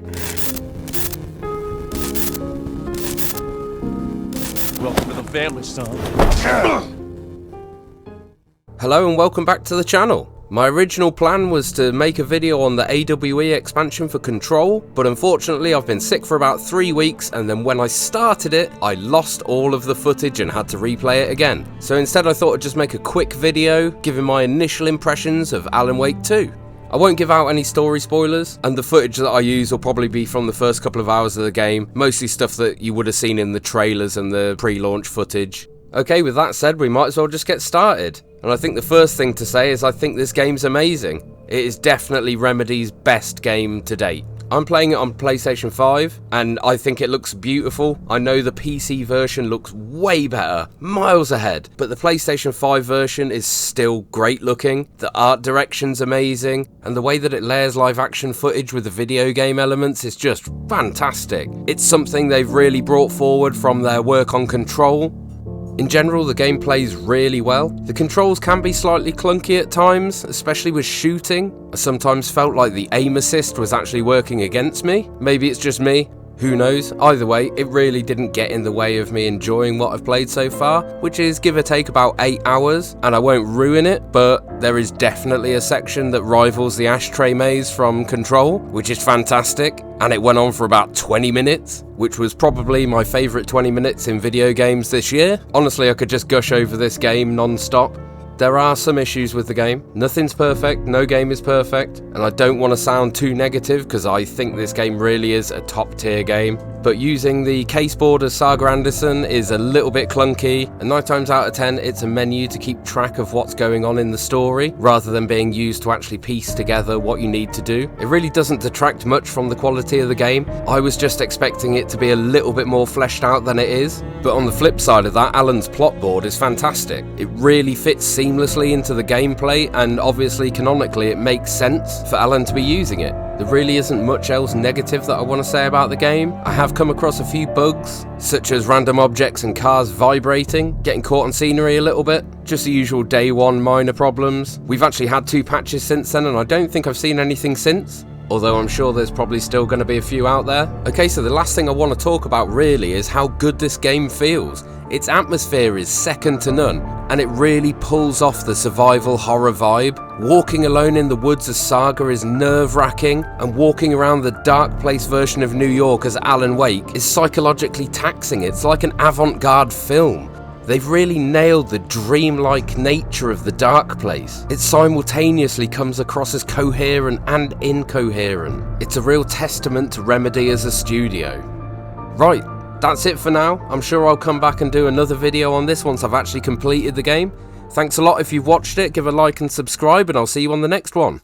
Welcome to the family, son. Hello and welcome back to the channel. My original plan was to make a video on the AWE expansion for Control, but unfortunately I've been sick for about 3 weeks, and then when I started it, I lost all of the footage and had to replay it again. So instead I thought I'd just make a quick video, giving my initial impressions of Alan Wake 2. I won't give out any story spoilers, and the footage that I use will probably be from the first couple of hours of the game, mostly stuff that you would have seen in the trailers and the pre-launch footage. Okay, with that said, we might as well just get started. And I think the first thing to say is I think this game's amazing. It is definitely Remedy's best game to date. I'm playing it on PlayStation 5, and I think it looks beautiful. I know the PC version looks way better, miles ahead, but the PlayStation 5 version is still great looking. The art direction's amazing, and the way that it layers live action footage with the video game elements is just fantastic. It's something they've really brought forward from their work on Control. In general, the game plays really well. The controls can be slightly clunky at times, especially with shooting. I sometimes felt like the aim assist was actually working against me. Maybe it's just me. Who knows? Either way, it really didn't get in the way of me enjoying what I've played so far, which is give or take about 8 hours, and I won't ruin it, but there is definitely a section that rivals the ashtray maze from Control, which is fantastic, and it went on for about 20 minutes, which was probably my favourite 20 minutes in video games this year. Honestly, I could just gush over this game non-stop. There are some issues with the game. Nothing's perfect, no game is perfect, and I don't want to sound too negative because I think this game really is a top tier game. But using the caseboard as Saga Anderson is a little bit clunky, and 9 times out of 10 it's a menu to keep track of what's going on in the story, rather than being used to actually piece together what you need to do. It really doesn't detract much from the quality of the game. I was just expecting it to be a little bit more fleshed out than it is. But on the flip side of that, Alan's plot board is fantastic. It really fits seamlessly into the gameplay, and obviously canonically it makes sense for Alan to be using it. There really isn't much else negative that I want to say about the game. I have come across a few bugs, such as random objects and cars vibrating, getting caught on scenery a little bit, just the usual day one minor problems. We've actually had 2 patches since then, and I don't think I've seen anything since, although I'm sure there's probably still going to be a few out there. Okay, so the last thing I want to talk about really is how good this game feels. Its atmosphere is second to none, and it really pulls off the survival horror vibe. Walking alone in the woods as Saga is nerve-wracking, and walking around the dark place version of New York as Alan Wake is psychologically taxing. It's like an avant-garde film. They've really nailed the dreamlike nature of the dark place. It simultaneously comes across as coherent and incoherent. It's a real testament to Remedy as a studio. Right, that's it for now. I'm sure I'll come back and do another video on this once I've actually completed the game. Thanks a lot if you've watched it, give a like and subscribe, and I'll see you on the next one.